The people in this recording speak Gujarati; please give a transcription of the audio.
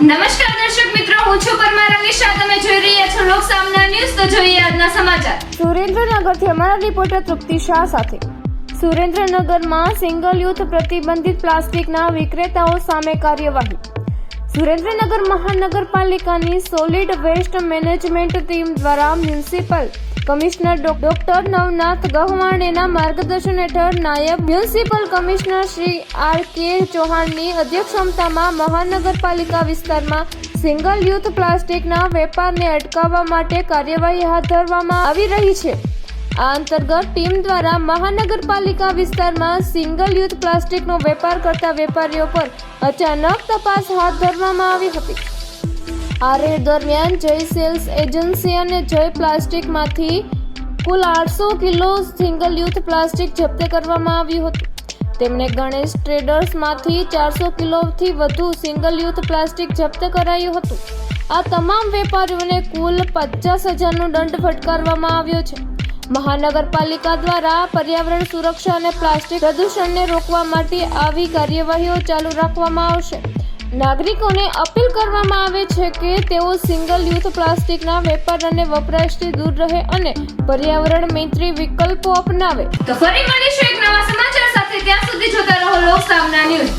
નમસ્કાર દર્શક મિત્રો, હું છું પરમાર અનિશા. તમે જોઈ રહ્યા છો લોક સામના ન્યૂઝ. તો જોઈએ આજના સમાચાર. સુરેન્દ્રનગરથી અમારા રિપોર્ટર તૃપ્તિ શાહ સાથે. સુરેન્દ્રનગરમાં સિંગલ યુઝ પ્રતિબંધિત પ્લાસ્ટિકના વિક્રેતાઓ સામે કાર્યવાહી. સુરેન્દ્રનગર મહાનગરપાલિકાની સોલિડ વેસ્ટ મેનેજમેન્ટ ટીમ દ્વારા મ્યુનિસિપલ કમિશનર ડોક્ટર નવનાથ ગહવાણેના માર્ગદર્શન હેઠળ નાયબ મ્યુનિસિપલ કમિશનર શ્રી આર.કે. ચૌહાણની અધ્યક્ષતામાં મહાનગરપાલિકા વિસ્તારમાં સિંગલ યુઝ પ્લાસ્ટિકના વેપારને અટકાવવા માટે કાર્યવાહી હાથ ધરવામાં આવી રહી છે. આ અંતર્ગત ટીમ દ્વારા મહાનગરપાલિકા વિસ્તારમાં સિંગલ યુઝ પ્લાસ્ટિકનો વેપાર કરતા વેપારીઓ પર અચાનક તપાસ હાથ ધરવામાં આવી હતી. આ રેડ દરમિયાન જય સેલ્સ એજન્સી અને જય પ્લાસ્ટિકમાંથી કુલ 800 કિલો સિંગલ યુઝ પ્લાસ્ટિક જપ્ત કરવામાં આવ્યું હતું. તેમણે ગણેશ ટ્રેડર્સમાંથી 400 કિલોથી વધુ સિંગલ યુઝ પ્લાસ્ટિક જપ્ત કરાયું હતું. આ તમામ વેપારીઓને કુલ 50,000નો દંડ ફટકારવામાં આવ્યો છે. મહાનગરપાલિકા દ્વારા પર્યાવરણ સુરક્ષા અને પ્લાસ્ટિક પ્રદૂષણને રોકવા માટે આવી કાર્યવાહીઓ ચાલુ રાખવામાં આવશે. નાગરિકોને અપીલ કરવામાં આવે છે કે તેઓ સિંગલ યુઝ પ્લાસ્ટિકના વેપાર અને વપરાશથી દૂર રહે અને પર્યાવરણ મૈત્રી વિકલ્પો અપનાવે. તો ફરી મળીશું એક નવા સમાચાર સાથે. ત્યાં સુધી જોતા રહો લોક સામના ન્યૂઝ.